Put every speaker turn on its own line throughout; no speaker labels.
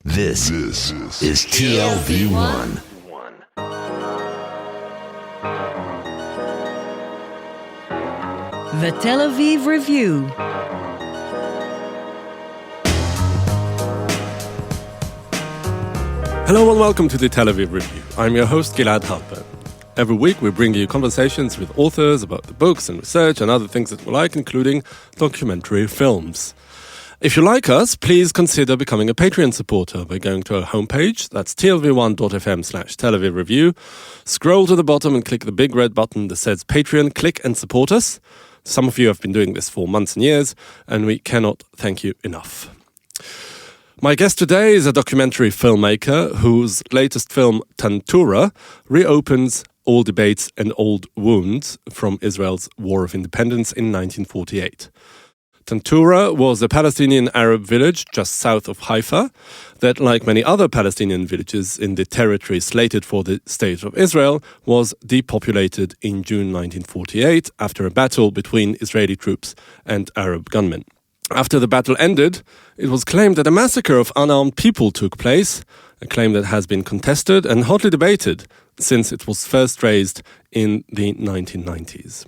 This is TLV1.
The Tel Aviv Review.
Hello and welcome to the Tel Aviv Review. I'm your host Gilad Halper. Every week we bring you conversations with authors about the books and research and other things that we like, including documentary films. If you like us, please consider becoming a Patreon supporter by going to our homepage. That's tlv1.fm/Tel Aviv Review. Scroll to the bottom and click the big red button that says Patreon. Click and support us. Some of you have been doing this for months and years, and we cannot thank you enough. My guest today is a documentary filmmaker whose latest film, Tantura, reopens all debates and old wounds from Israel's War of Independence in 1948. Tantura was a Palestinian Arab village just south of Haifa that, like many other Palestinian villages in the territory slated for the State of Israel, was depopulated in June 1948 after a battle between Israeli troops and Arab gunmen. After the battle ended, it was claimed that a massacre of unarmed people took place, a claim that has been contested and hotly debated since it was first raised in the 1990s.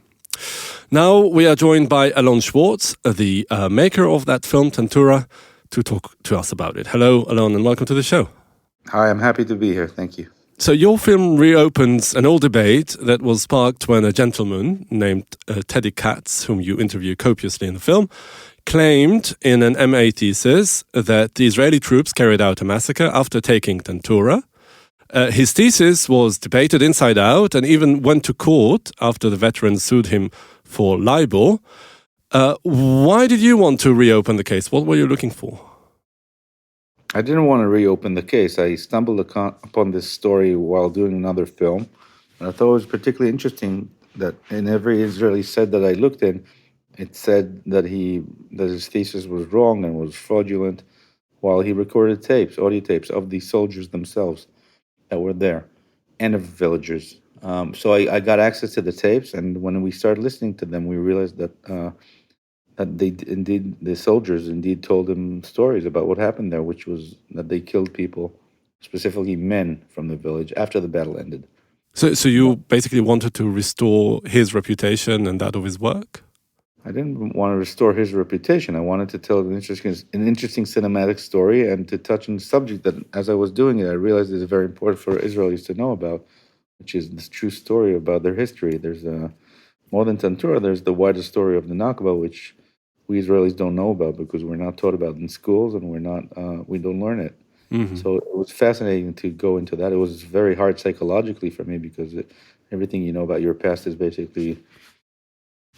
Now we are joined by Alon Schwartz, the maker of that film, Tantura, to talk to us about it. Hello, Alon, and welcome to the show.
Hi, I'm happy to be here. Thank you.
So your film reopens an old debate that was sparked when a gentleman named Teddy Katz, whom you interview copiously in the film, claimed in an MA thesis that the Israeli troops carried out a massacre after taking Tantura. His thesis was debated inside out and even went to court after the veterans sued him for libel. Why did you want to reopen the case? What were you looking for?
I didn't want to reopen the case. I stumbled upon this story while doing another film. And I thought it was particularly interesting that in every Israeli set that I looked in, it said that his thesis was wrong and was fraudulent, while he recorded tapes, audio tapes of the soldiers themselves that were there and of villagers. So I got access to the tapes, and when we started listening to them, we realized that the soldiers indeed told him stories about what happened there, which was that they killed people, specifically men from the village, after the battle ended.
So you basically wanted to restore his reputation and that of his work?
I didn't want to restore his reputation. I wanted to tell an interesting cinematic story and to touch on a subject that, as I was doing it, I realized is very important for Israelis to know about, which is this true story about their history. There's more than Tantura, there's the wider story of the Nakba, which we Israelis don't know about because we're not taught about in schools and we don't learn it. Mm-hmm. So it was fascinating to go into that. It was very hard psychologically for me because everything you know about your past is basically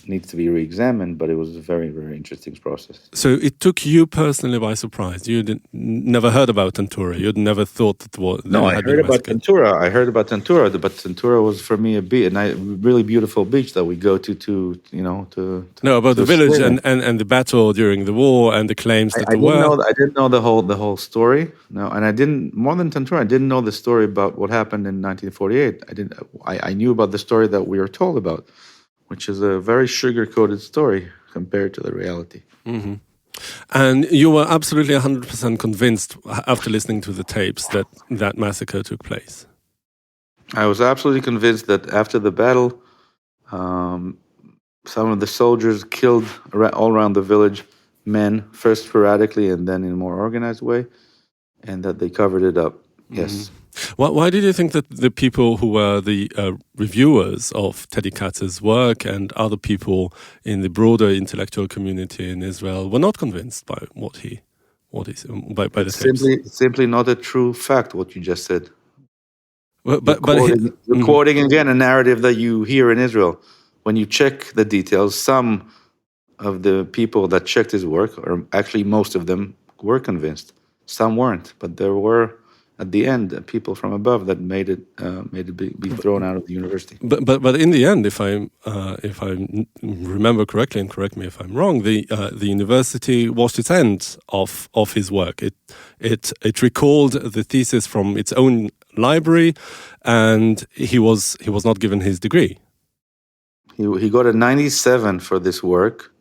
needs to be re-examined, but it was a very, very interesting process.
So it took you personally by surprise. You never heard about Tantura. You'd never thought that was...
No, I heard about Tantura. But Tantura was for me a really beautiful beach that we go to
No, about the village and the battle during the war and the claims that there were.
I didn't know the whole story. No, and I didn't, more than Tantura, I didn't know the story about what happened in 1948. I knew about the story that we were told about, which is a very sugar-coated story compared to the reality.
Mm-hmm. And you were absolutely 100% convinced after listening to the tapes that that massacre took place?
I was absolutely convinced that after the battle, some of the soldiers killed all around the village men, first sporadically and then in a more organized way, and that they covered it up. Yes.
Mm-hmm. Why did you think that the people who were the reviewers of Teddy Katz's work and other people in the broader intellectual community in Israel were not convinced by by the tapes?
Simply not a true fact, what you just said.
Recording
again a narrative that you hear in Israel. When you check the details, some of the people that checked his work, or actually most of them, were convinced. Some weren't, but there were, at the end, people from above that made it be thrown out of the university.
But in the end, if I remember correctly, and correct me if I'm wrong, the university washed its hands of his work. It recalled the thesis from its own library, and he was not given his degree.
He got a 97 for this work.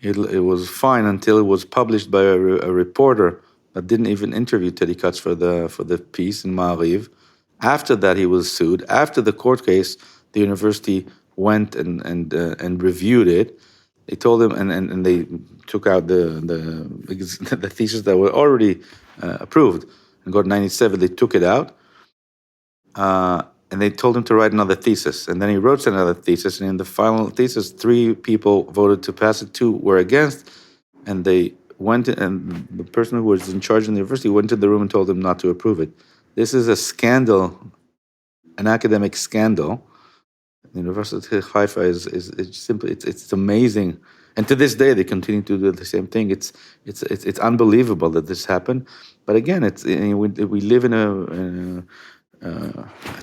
It was fine until it was published by a reporter didn't even interview Teddy Katz for the piece in Ma'ariv. After that, he was sued. After the court case, the university went and reviewed it. They told him, and they took out the thesis that were already approved and got 97. They took it out, and they told him to write another thesis. And then he wrote another thesis, and in the final thesis, 3 people voted to pass it, 2 were against, and they went, and the person who was in charge in the university went to the room and told him not to approve it. This is a scandal, an academic scandal. The University of Haifa is simply it's amazing, and to this day they continue to do the same thing. It's unbelievable that this happened, but again, we live in a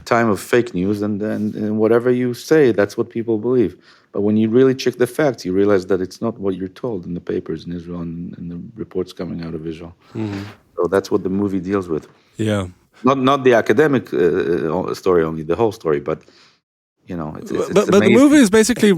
time of fake news, and whatever you say, that's what people believe. But when you really check the facts, you realize that it's not what you're told in the papers in Israel and the reports coming out of Israel. Mm-hmm. So that's what the movie deals with.
Yeah.
Not the academic story only, the whole story, but it's
but the movie is basically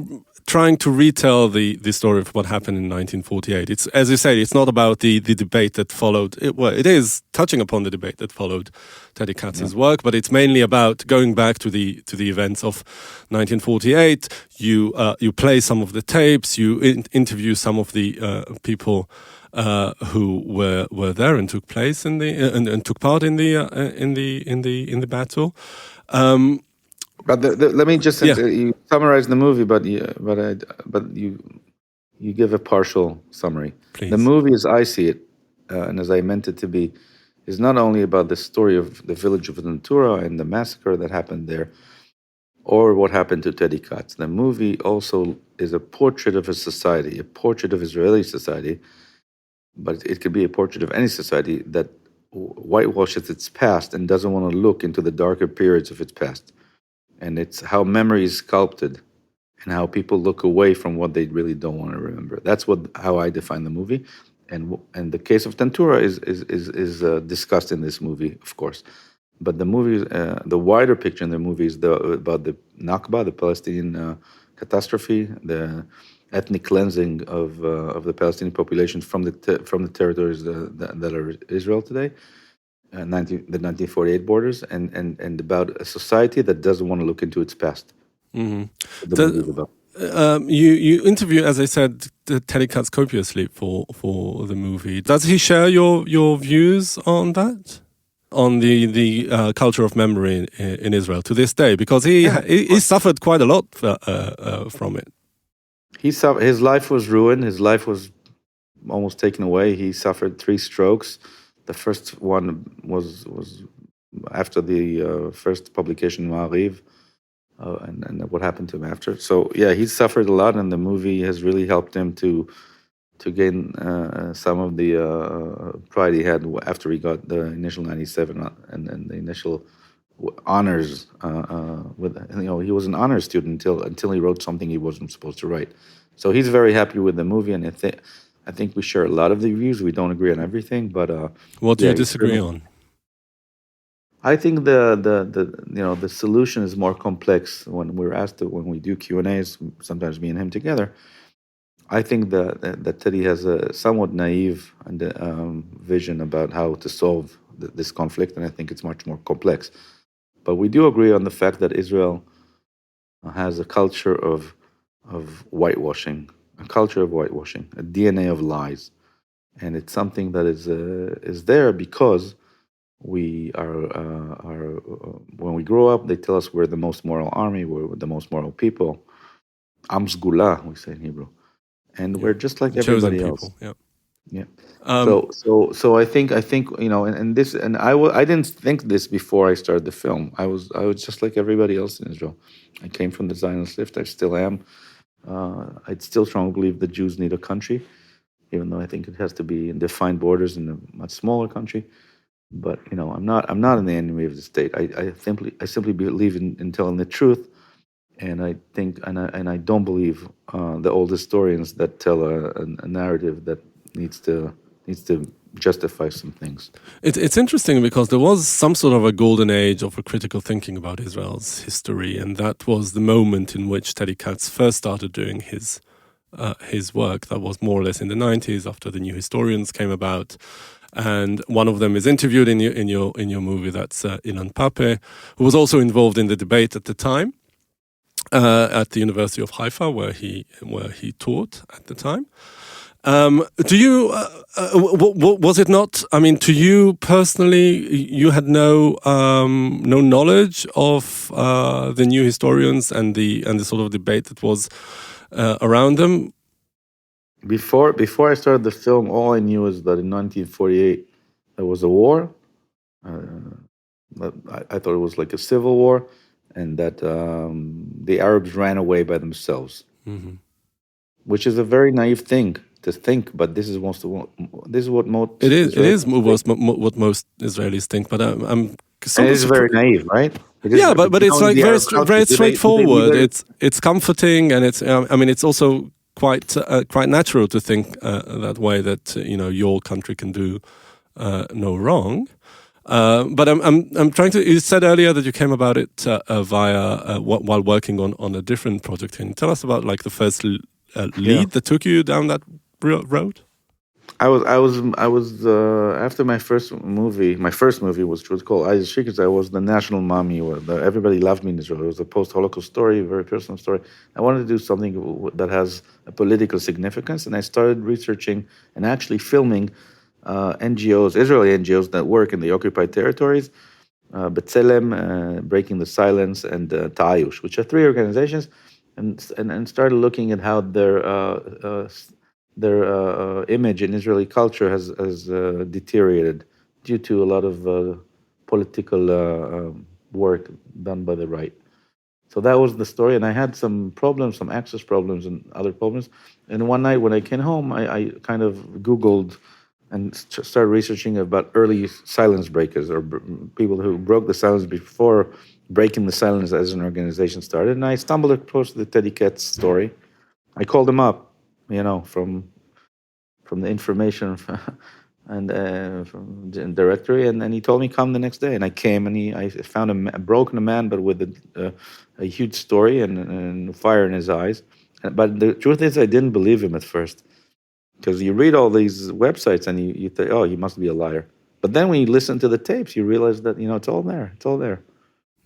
trying to retell the story of what happened in 1948. It's, as you say, it's not about the debate that followed. It is touching upon the debate that followed Teddy Katz's work, but it's mainly about going back to the events of 1948. You play some of the tapes, you interview some of the people who were there and took place in the and took part in the battle.
But let me just you summarize the movie, but you give a partial summary.
Please.
The movie, as I see it, and as I meant it to be, is not only about the story of the village of Tantura and the massacre that happened there, or what happened to Teddy Katz. The movie also is a portrait of a society, a portrait of Israeli society, but it could be a portrait of any society that whitewashes its past and doesn't want to look into the darker periods of its past. And it's how memory is sculpted and how people look away from what they really don't want to remember. That's how I define the movie. And the case of Tantura is discussed in this movie, of course. But the movie, the wider picture in the movie is about the Nakba, the Palestinian catastrophe, the ethnic cleansing of the Palestinian population from the territories that are Israel today. The 1948 borders, and about a society that doesn't want to look into its past. Mm-hmm.
You interview, as I said, Teddy Katz copiously for the movie. Does he share your views on that? On the culture of memory in Israel to this day? Because he suffered quite a lot from it.
His life was ruined. His life was almost taken away. He suffered 3 strokes. The first one was after the first publication in Ma'ariv, and what happened to him after. So yeah, he suffered a lot, and the movie has really helped him to gain some of the pride he had after he got the initial 97 and the initial honors. He was an honors student until he wrote something he wasn't supposed to write. So he's very happy with the movie, and I think we share a lot of the views. We don't agree on everything, but
what do you disagree on?
I think the solution is more complex. When we're asked when we do Q&As, sometimes me and him together, I think that Teddy has a somewhat naive vision about how to solve this conflict, and I think it's much more complex. But we do agree on the fact that Israel has a culture of whitewashing. A culture of whitewashing, a DNA of lies, and it's something that is there because we are when we grow up, they tell us we're the most moral army, we're the most moral people. Am Sgula, we say in Hebrew, and we're just like everybody else. Yeah. So I think and this, and I didn't think this before I started the film. I was just like everybody else in Israel. I came from the Zionist left. I still am. I still strongly believe that Jews need a country, even though I think it has to be in defined borders in a much smaller country. But I'm not an enemy of the state. I simply believe in telling the truth, and I think and I don't believe the old historians that tell a narrative that needs to justify some things.
It's interesting because there was some sort of a golden age of a critical thinking about Israel's history, and that was the moment in which Teddy Katz first started doing his work. That was more or less in the 90s, after the new historians came about. and one of them is interviewed in your movie. That's Ilan Pape, who was also involved in the debate at the time at the University of Haifa, where he taught at the time. Do you was it not? I mean, to you personally, you had no knowledge of the new historians and the sort of debate that was around them.
Before I started the film, all I knew was that in 1948 there was a war. I thought it was like a civil war, and that the Arabs ran away by themselves, which is a very naive thing to think. But this is what most
It is
Israelis think.
what most Israelis think. But I'm
And
sort
it
of
is very naive, right? It is,
yeah, but it's like
the
very
Arab countries,
very
do they
straightforward.
either?
It's comforting, and it's I mean it's also quite natural to think that way, that your country can do no wrong. But I'm trying to. You said earlier that you came about it via while working on a different project. Can you tell us about like the first lead that took you down that road?
I was after my first movie, which was called Eyes Shikers. I was the national mommy, everybody loved me in Israel. It was a post-Holocaust story, a very personal story. I wanted to do something that has a political significance, and I started researching and actually filming NGOs, Israeli NGOs that work in the occupied territories, B'Tselem, Breaking the Silence, and Ta'ayush, which are three organizations, and started looking at how their image in Israeli culture has deteriorated due to a lot of political work done by the right. So that was the story, and I had some problems, some access problems, and other problems. And one night when I came home, I kind of Googled and started researching about early silence breakers, or people who broke the silence before breaking the silence as an organization started. And I stumbled across the Teddy Katz story. I called him up, from the information and from the directory, and he told me come the next day. And I came, and I found a broken man, but with a huge story and fire in his eyes. But the truth is, I didn't believe him at first, because you read all these websites and you think, oh, he must be a liar. But then when you listen to the tapes, you realize that it's all there. It's all there.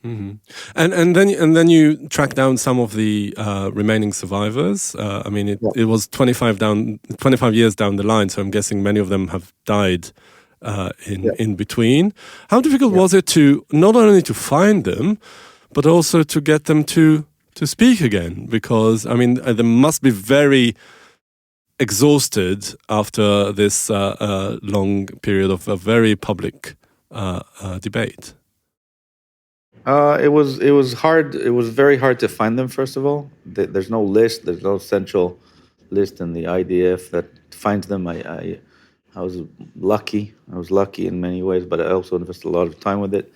Mm-hmm. And then you track down some of the remaining survivors. I mean, it was 25 years down the line, so I'm guessing many of them have died in between. How difficult was it to not only to find them, but also to get them to speak again? Because I mean, they must be very exhausted after this long period of a very public debate.
It was hard. It was very hard to find them. First of all, there's no list. There's no central list in the IDF that finds them. I was lucky. I was lucky in many ways, but I also invested a lot of time with it.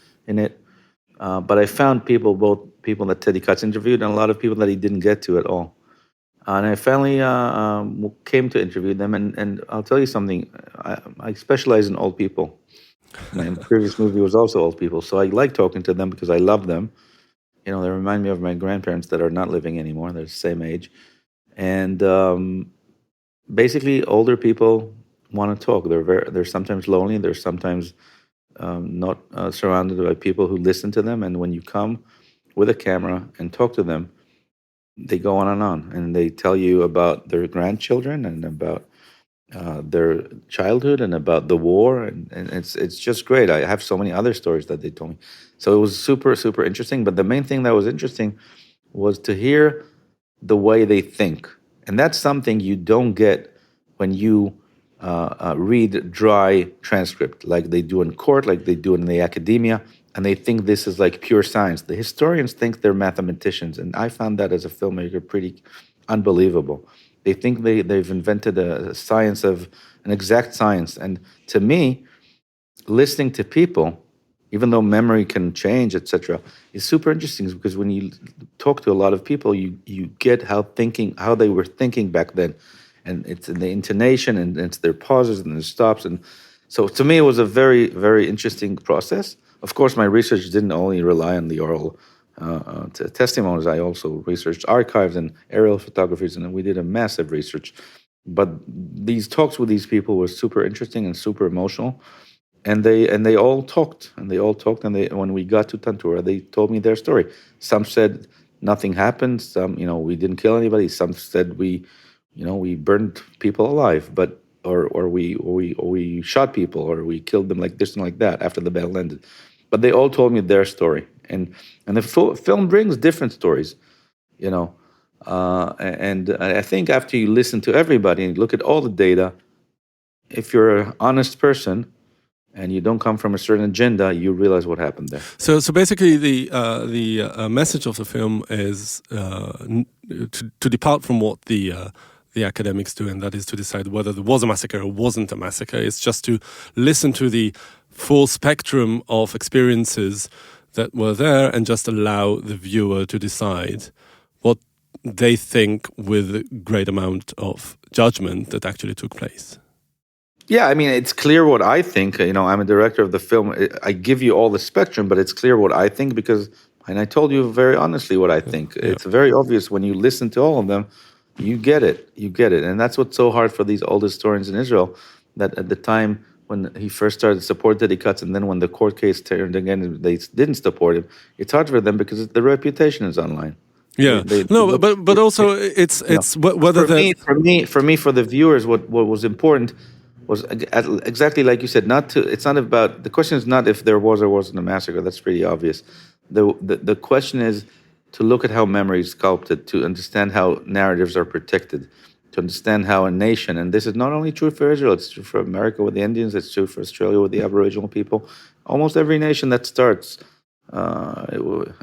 But I found both people that Teddy Katz interviewed, and a lot of people that he didn't get to at all. And I finally came to interview them. And I'll tell you something. I specialize in old people. My previous movie was also old people, so I like talking to them because I love them. They remind me of my grandparents that are not living anymore. They're the same age. And basically, older people want to talk. They're sometimes lonely. They're sometimes not surrounded by people who listen to them. And when you come with a camera and talk to them, they go on, and they tell you about their grandchildren and about their childhood and about the war, and it's just great. I have so many other stories that they told me, so it was super, super interesting. But the main thing that was interesting was to hear the way they think, and that's something you don't get when you read dry transcript like they do in court, like they do in the academia, and they think this is like pure science. The historians think they're mathematicians, and I found that as a filmmaker pretty unbelievable. They think they've invented a science of an exact science. And to me, listening to people, even though memory can change, etc., is super interesting, because when you talk to a lot of people, you get how they were thinking back then. And it's in the intonation, and it's their pauses and their stops. And so to me, it was a very, very interesting process. Of course, my research didn't only rely on the oral testimonies. I also researched archives and aerial photographies, and we did a massive research. But these talks with these people were super interesting and super emotional, and they all talked, and they when we got to Tantura, they told me their story. Some said nothing happened. Some, we didn't kill anybody. Some said we burned people alive, but or we shot people, or we killed them like this and like that after the battle ended. But they all told me their story, and the film brings different stories, you know. And I think after you listen to everybody and look at all the data, if you're an honest person and you don't come from a certain agenda, you realize what happened there.
So basically, the message of the film is to depart from what the academics do, and that is to decide whether there was a massacre or wasn't a massacre. It's just to listen to the full spectrum of experiences that were there, and just allow the viewer to decide what they think with a great amount of judgment that actually took place.
Yeah, I mean, it's clear what I think. I'm a director of the film. I give you all the spectrum, but it's clear what I think because, and I told you very honestly what I think.
Yeah.
It's very obvious when you listen to all of them, you get it. You get it. And that's what's so hard for these old historians in Israel, that at the time when he first started to support Teddy Katz, and then when the court case turned again, they didn't support him. It's hard for them because the reputation is online.
Yeah, no, but also it's whether
for the viewers, what was important was exactly like you said. It's not about, the question is not if there was or wasn't a massacre. That's pretty obvious. The question is to look at how memory is sculpted, to understand how narratives are protected, to understand how a nation, and this is not only true for Israel, it's true for America with the Indians, it's true for Australia with the Aboriginal people. Almost every nation that starts,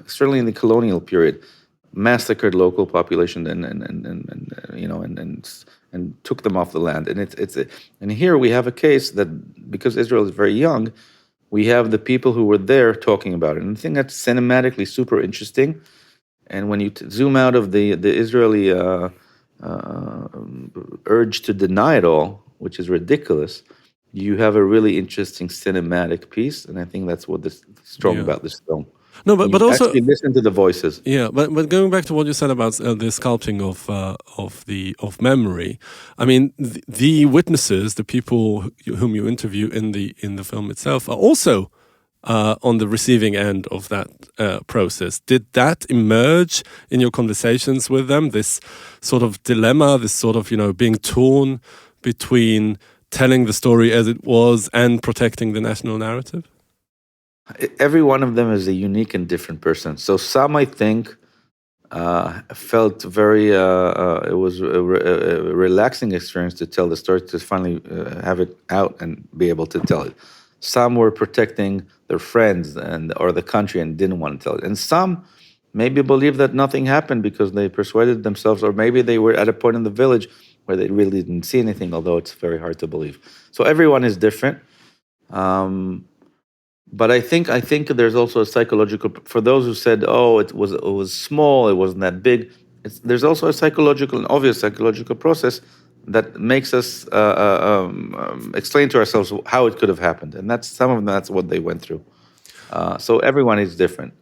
certainly in the colonial period, massacred local population and took them off the land. And here we have a case that, because Israel is very young, we have the people who were there talking about it. And the thing that's cinematically super interesting, and when you zoom out of the Israeli urge to deny it all, which is ridiculous, you have a really interesting cinematic piece, and I think that's what is strong about this film.
No, but also
actually listen to the voices.
Yeah, but going back to what you said about the sculpting of memory, I mean, the witnesses, the people whom you interview in the film itself, are also on the receiving end of that process. Did that emerge in your conversations with them? This sort of dilemma, this sort of being torn between telling the story as it was and protecting the national narrative?
Every one of them is a unique and different person. So some, I think, felt very, it was a relaxing experience to tell the story, to finally have it out and be able to tell it. Some were protecting their friends or the country and didn't want to tell it. And some maybe believed that nothing happened because they persuaded themselves, or maybe they were at a point in the village where they really didn't see anything, although it's very hard to believe. So everyone is different. But I think there's also a psychological, for those who said, "Oh, it was small, it wasn't that big." There's also a psychological, an obvious psychological process that makes us explain to ourselves how it could have happened, and that's what they went through. So everyone is different.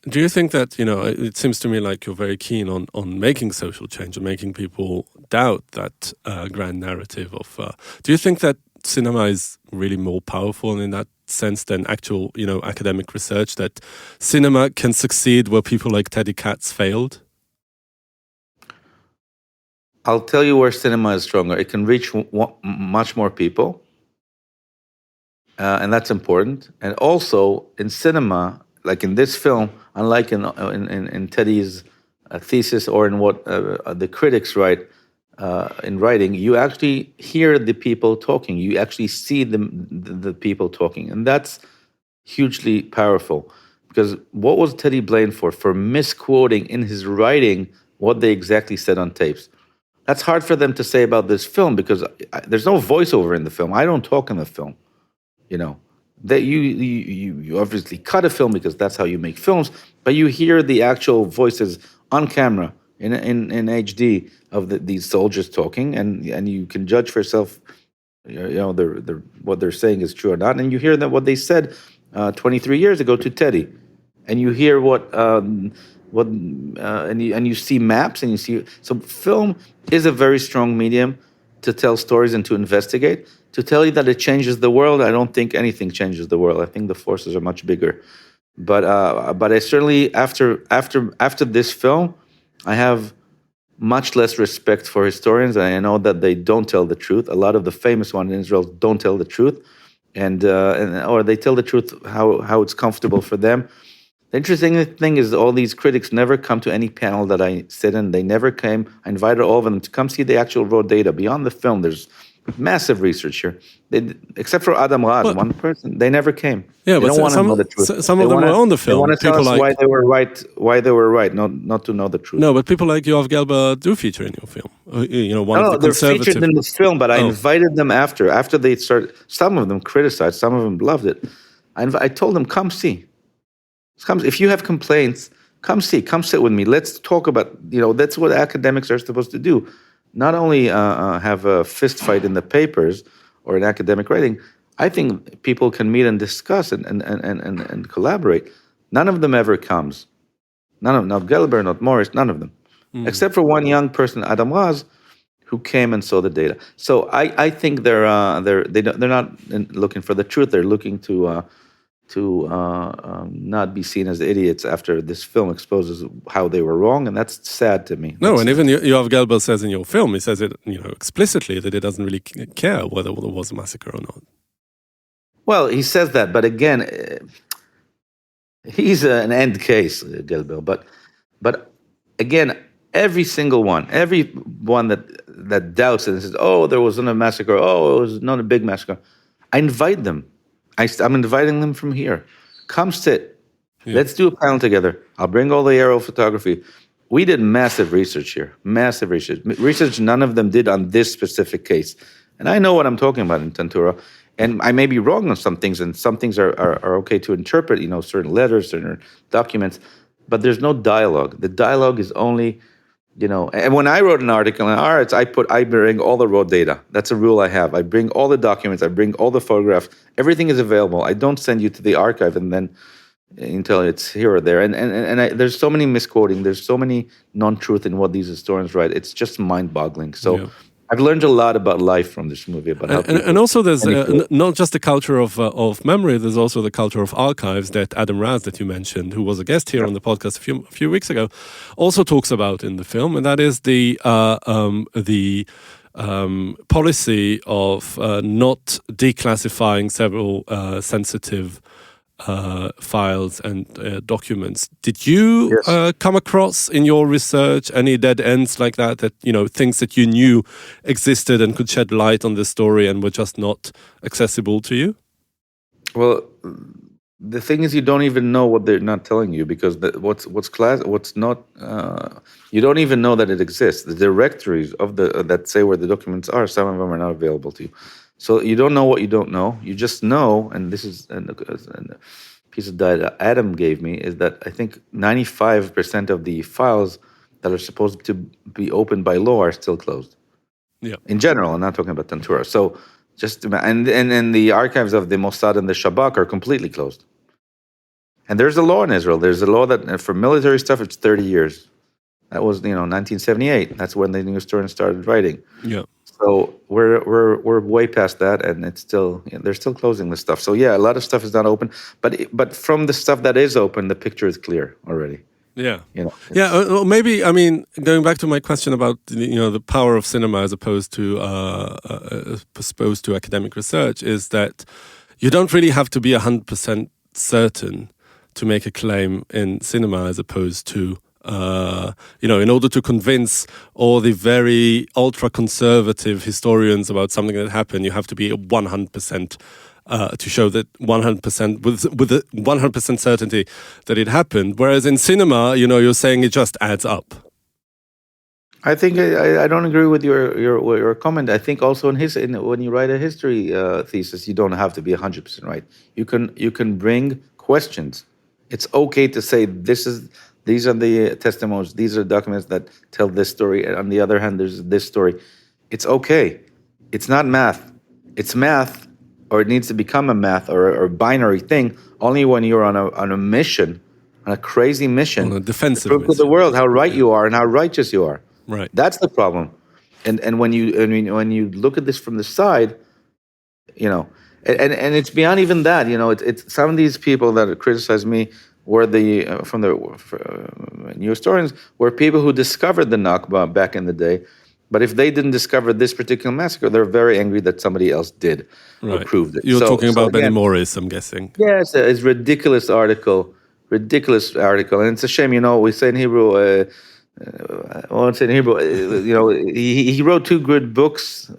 Do you think that, it seems to me like you're very keen on making social change and making people doubt that grand narrative of. Do you think that cinema is really more powerful in that sense than actual, academic research, that cinema can succeed where people like Teddy Katz failed?
I'll tell you where cinema is stronger. It can reach much more people, and that's important. And also in cinema, like in this film, unlike in Teddy's thesis or in what the critics write in writing, you actually hear the people talking. You actually see the people talking, and that's hugely powerful. Because what was Teddy blamed for? For misquoting in his writing what they exactly said on tapes. That's hard for them to say about this film because there's no voiceover in the film. I don't talk in the film. That you obviously cut a film because that's how you make films, but you hear the actual voices on camera in HD of these soldiers talking, and you can judge for yourself, what they're saying is true or not, and you hear that what they said 23 years ago to Teddy, and you hear and you see maps, and you see. So film is a very strong medium. to tell stories and to investigate. To tell you that it changes the world, I don't think anything changes the world. I think the forces are much bigger. But I certainly after this film, I have much less respect for historians. I know that they don't tell the truth. A lot of the famous ones in Israel don't tell the truth, and or they tell the truth how it's comfortable for them. The interesting thing is all these critics never come to any panel that I sit in. They never came. I invited all of them to come see the actual raw data. Beyond the film, there's massive research here. Except for Adam Raz, one person, they never came.
Yeah,
they don't want to know the truth.
Some of them were on the film.
They want to tell us why they were right. Why they were right, not to know the truth.
No, but people like Yoav Gelber do feature in your film. One of the
they're
conservative.
featured in the film, but I invited them after. After they started, some of them criticized, some of them loved it. I told them, come see. If you have complaints, come see. Come sit with me. Let's talk about. That's what academics are supposed to do. Not only have a fist fight in the papers or in academic writing. I think people can meet and discuss and collaborate. None of them ever comes. None of them. Not Gelber, not Morris. None of them, except for one young person, Adam Raz, who came and saw the data. So I think they're not looking for the truth. They're looking to not be seen as idiots after this film exposes how they were wrong, and that's sad to me.
No, and even Yoav Gelber says in your film, he says it explicitly that he doesn't really care whether there was a massacre or not.
Well, he says that, but again, he's an end case, Gelber. But again, every one that doubts it and says, "Oh, there wasn't a massacre. Oh, it was not a big massacre," I invite them. I'm inviting them from here. Come sit. Yeah. Let's do a panel together. I'll bring all the aerial photography. We did massive research here. Massive research. Research none of them did on this specific case. And I know what I'm talking about in Tantura. And I may be wrong on some things, and some things are okay to interpret, certain letters, certain documents. But there's no dialogue. The dialogue is only... and when I wrote an article in Arts, I bring all the raw data. That's a rule I have. I bring all the documents. I bring all the photographs. Everything is available. I don't send you to the archive and then until it's here or there. And there's so many misquoting. There's so many non-truth in what these historians write. It's just mind-boggling. So I've learned a lot about life from this movie.
And also there's not just the culture of memory, there's also the culture of archives that Adam Raz, that you mentioned, who was a guest here on the podcast a few weeks ago, also talks about in the film, and that is the policy of not declassifying several sensitive files and documents. Did you come across in your research any dead ends like that, things that you knew existed and could shed light on this story and were just not accessible to you?
Well, the thing is, you don't even know what they're not telling you, because what's not, you don't even know that it exists. The directories of that say where the documents are, some of them are not available to you. So you don't know what you don't know. You just know, and this is a piece of data Adam gave me, is that I think 95% of the files that are supposed to be opened by law are still closed.
Yeah.
In general, I'm not talking about Tantura. So and the archives of the Mossad and the Shabak are completely closed. And there's a law in Israel. There's a law that for military stuff, it's 30 years. That was 1978. That's when the new historians started writing.
Yeah.
So we're way past that, and it's still they're still closing the stuff. So a lot of stuff is not open, but from the stuff that is open, the picture is clear already.
Yeah, or maybe going back to my question about the power of cinema as opposed to academic research, is that you don't really have to be 100% certain to make a claim in cinema, as opposed to. In order to convince all the very ultra-conservative historians about something that happened, you have to be 100% to show that 100% with a 100% certainty that it happened. Whereas in cinema, you're saying it just adds up.
I think I don't agree with your comment. I think also when you write a history thesis, you don't have to be 100% right. You can bring questions. It's okay to say these are the testimonies, these are documents that tell this story, and on the other hand, there's this story. It's okay. It's not math. It's math, or it needs to become a math or a binary thing, only when you're on a mission, on a crazy mission.
On a defensive
to prove
mission.
to the world how right you are and how righteous you are.
Right.
That's the problem. And when you look at this from the side, you know, and it's beyond even that. It's some of these people that criticize me were the from the new historians were people who discovered the Nakba back in the day. But if they didn't discover this particular massacre, they're very angry that somebody else did or
Right.
proved it.
You're talking
So
about Benny
again,
Morris, I'm guessing.
yes, it's ridiculous article, and it's a shame. We say in Hebrew. I won't say in Hebrew. He wrote two good books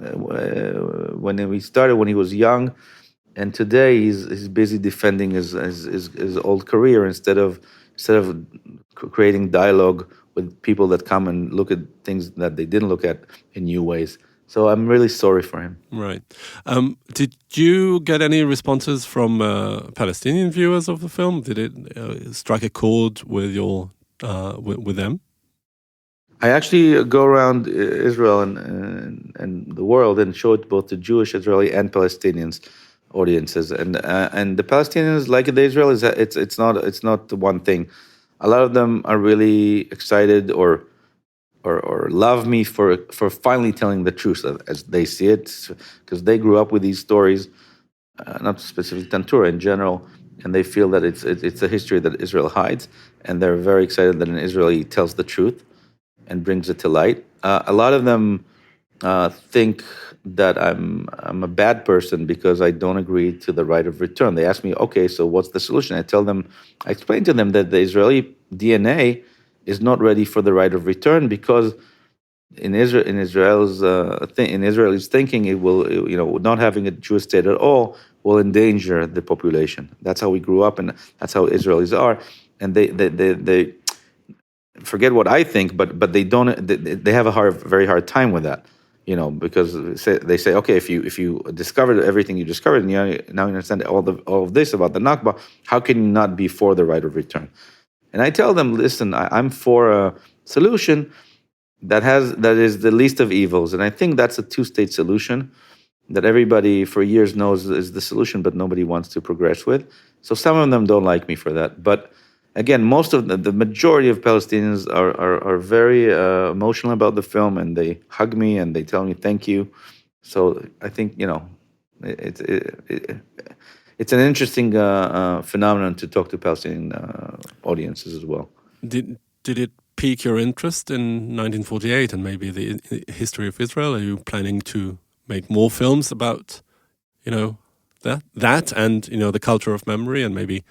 when he started when he was young, and today he's busy defending his old career instead of creating dialogue with people that come and look at things that they didn't look at in new ways. So I'm really sorry for him.
Right. Did you get any responses from Palestinian viewers of the film? Did it strike a chord with with them?
I actually go around Israel and the world and show it both to Jewish, Israeli, and Palestinians audiences, and the Palestinians, like the Israelis, it's not the one thing. A lot of them are really excited or love me for finally telling the truth as they see it, because they grew up with these stories, not specifically Tantura in general, and they feel that it's a history that Israel hides, and they're very excited that an Israeli tells the truth and brings it to light. A lot of them think that I'm a bad person because I don't agree to the right of return. They ask me, okay, so what's the solution? I explain to them that the Israeli DNA is not ready for the right of return because in Israel's thinking, not having a Jewish state at all will endanger the population. That's how we grew up, and that's how Israelis are, and they forget what I think, but they don't. They have a very hard time with that, because they say, okay, if you discovered everything you discovered, and now you understand all of this about the Nakba, how can you not be for the right of return? And I tell them, listen, I'm for a solution that is the least of evils, and I think that's a two-state solution that everybody for years knows is the solution, but nobody wants to progress with. So some of them don't like me for that. But again, most of the majority of Palestinians are very emotional about the film, and they hug me and they tell me thank you. So I think it, it, it, it's an interesting phenomenon to talk to Palestinian audiences as well.
Did it pique your interest in 1948 and maybe the history of Israel? Are you planning to make more films about, that and the culture of memory and maybe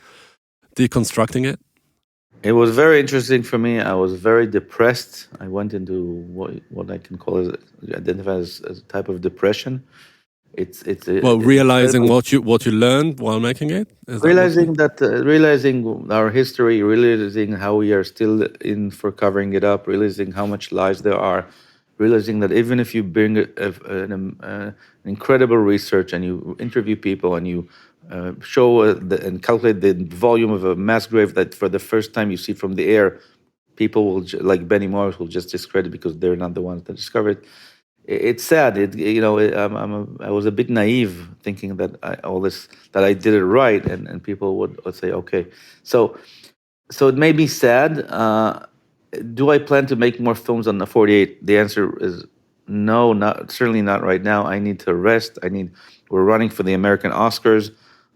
deconstructing it?
It was very interesting for me. I was very depressed. I went into what I can call identify as a type of depression.
Well,
It's
realizing
incredible.
what you learned while making it, is that what you?
Realizing our history, realizing how we are still in for covering it up, realizing how much lies there are, realizing that even if you bring an incredible research and you interview people and you show and calculate the volume of a mass grave that for the first time you see from the air, people will like Benny Morris will just discredit because they're not the ones that discovered it. It's sad. I was a bit naive thinking that that I did it right, and people would say, okay. So it made me sad. Do I plan to make more films on the 48? The answer is no, certainly not right now. I need to rest. We're running for the American Oscars.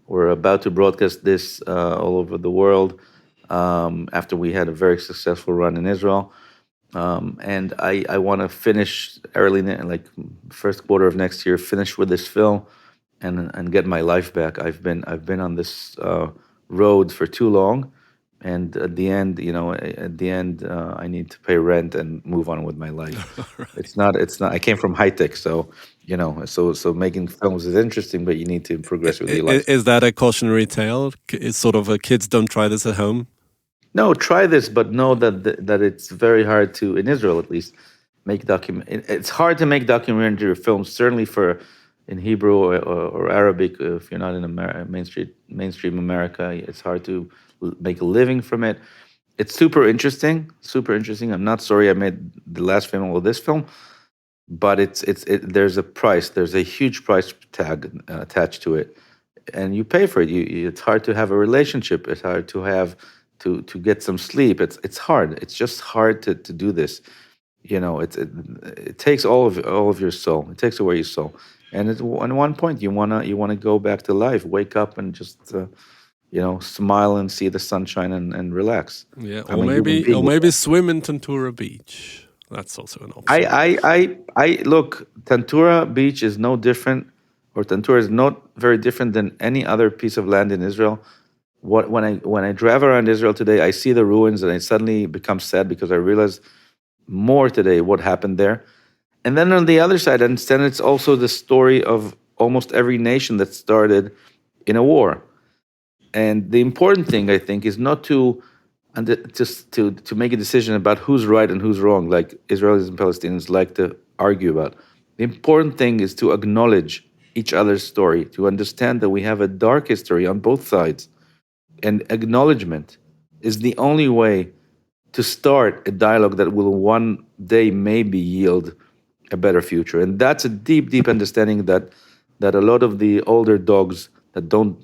We're about to broadcast this all over the world after we had a very successful run in Israel. And I want to finish like first quarter of next year, finish with this film, and get my life back. I've been on this road for too long, and at the end, I need to pay rent and move on with my life.
Right.
It's not. I came from high tech, so so making films is interesting, but you need to progress with your life.
Is that a cautionary tale? It's sort of a kids don't try this at home.
No, try this, but know that it's very hard to, in Israel at least, make document. It's hard to make documentary films, certainly for in Hebrew or Arabic. If you're not in mainstream America, it's hard to make a living from it. It's super interesting, super interesting. I'm not sorry I made the last film or this film, but there's a price. There's a huge price tag attached to it, and you pay for it. It's hard to have a relationship. It's hard to have to get some sleep. It's hard. It's just hard to do this. it takes all of your soul. It takes away your soul. And at one point, you wanna go back to life, wake up, and just smile and see the sunshine and relax.
Yeah,
I'm
or
a human
maybe
being.
swim in Tantura Beach. That's also an
I
option.
I look. Tantura Beach is no different, or Tantura is not very different than any other piece of land in Israel. When I drive around Israel today, I see the ruins and I suddenly become sad because I realize more today what happened there. And then on the other side, I understand it's also the story of almost every nation that started in a war. And the important thing, I think, is not just to make a decision about who's right and who's wrong, like Israelis and Palestinians like to argue about. The important thing is to acknowledge each other's story, to understand that we have a dark history on both sides, and acknowledgement is the only way to start a dialogue that will one day maybe yield a better future. And that's a deep, deep understanding that a lot of the older dogs that don't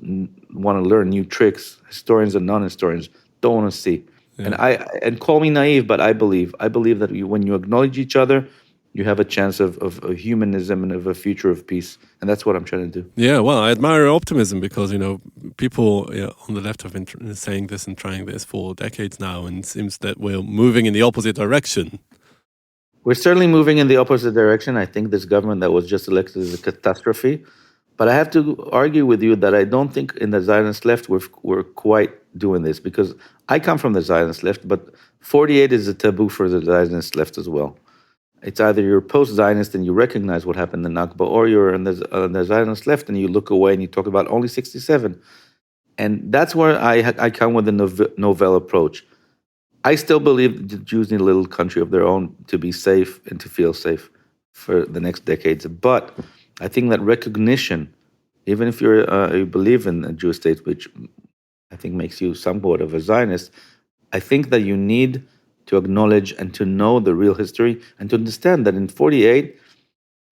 want to learn new tricks, historians and non-historians, don't want to see. And
Yeah.
and call me naive, but I believe that when you acknowledge each other, you have a chance of humanism and of a future of peace. And that's what I'm trying to do.
Yeah, well, I admire your optimism because, people on the left have been saying this and trying this for decades now, and it seems that we're moving in the opposite direction.
We're certainly moving in the opposite direction. I think this government that was just elected is a catastrophe. But I have to argue with you that I don't think in the Zionist left we're quite doing this, because I come from the Zionist left, but 48 is a taboo for the Zionist left as well. It's either you're post-Zionist and you recognize what happened in Nakba, or you're on the Zionist left and you look away and you talk about only 67. And that's where I come with the novel approach. I still believe the Jews need a little country of their own to be safe and to feel safe for the next decades. But I think that recognition, even if you believe in a Jewish state, which I think makes you somewhat of a Zionist, I think that you need to acknowledge and to know the real history and to understand that in 48,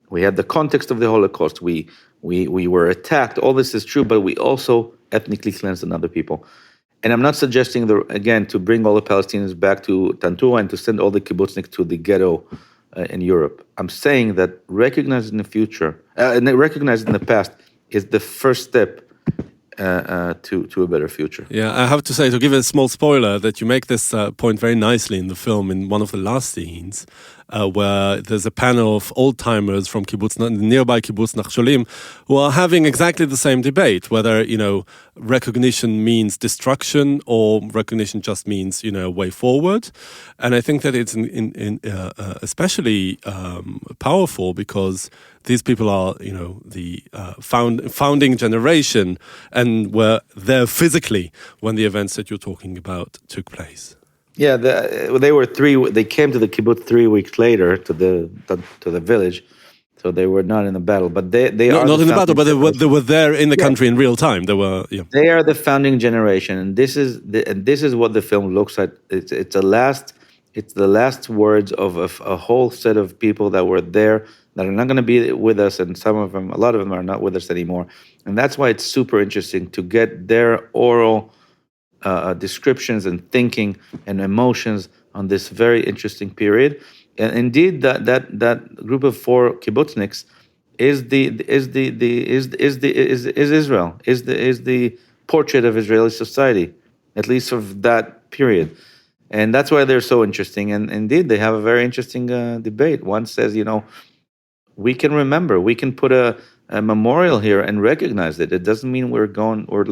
we had the context of the Holocaust. We were attacked. All this is true, but we also ethnically cleansed another people. And I'm not suggesting, again, to bring all the Palestinians back to Tantura and to send all the kibbutzniks to the ghetto in Europe. I'm saying that recognizing the future and recognizing the past is the first step to a better future.
Yeah, I have to say, to give a small spoiler, that you make this point very nicely in the film in one of the last scenes, where there's a panel of old-timers from the nearby kibbutz Nachsholim who are having exactly the same debate, whether, recognition means destruction or recognition just means, way forward. And I think that it's especially powerful because these people are, the founding generation, and were there physically when the events that you're talking about took place.
Yeah, they were They came to the kibbutz 3 weeks later to the village, so they were not in the battle. But they are
not in the battle, but they were there in the
Yeah.
country in real time. They were. Yeah.
They are the founding generation, and this is what the film looks at. It's the last words of a whole set of people that were there that are not going to be with us, and a lot of them are not with us anymore. And that's why it's super interesting to get their oral descriptions and thinking and emotions on this very interesting period. And indeed, that group of 4 kibbutzniks is Israel, is the portrait of Israeli society, at least of that period. And that's why they're so interesting. And indeed, they have a very interesting debate. One says, we can remember, we can put a memorial here and recognize it. It doesn't mean we're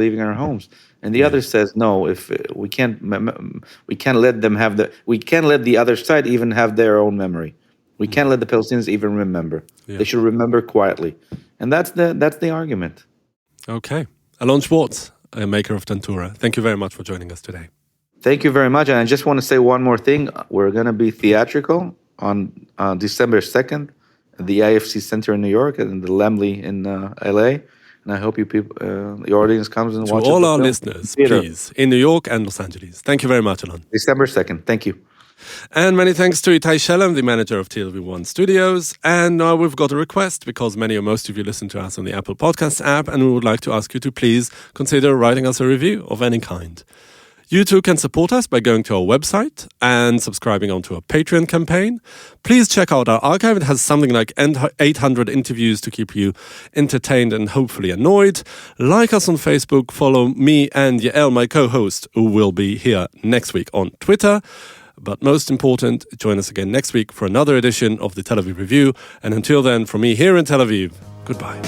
leaving our homes. And the other says, no, if we can't let them we can't let the other side even have their own memory. We can't let the Palestinians even remember.
Yeah.
They should remember quietly. And that's the argument.
Okay. Alon Schwartz, a maker of Tantura, thank you very much for joining us today.
Thank you very much. And I just want to say one more thing. We're going to be theatrical on December 2nd at the IFC Center in New York and the Lemley in LA. And I hope you people, the audience comes and watches.
To all
the
our
film.
listeners,
Theater.
please, in New York and Los Angeles. Thank you very much, Alon.
December 2nd. Thank you.
And many thanks to Itai Shelem, the manager of TLV1 Studios. And now we've got a request, because many or most of you listen to us on the Apple Podcasts app, and we would like to ask you to please consider writing us a review of any kind. You too can support us by going to our website and subscribing onto our Patreon campaign. Please check out our archive. It has something like 800 interviews to keep you entertained and hopefully annoyed. Like us on Facebook. Follow me and Yael, my co-host, who will be here next week on Twitter. But most important, join us again next week for another edition of the Tel Aviv Review. And until then, from me here in Tel Aviv, goodbye.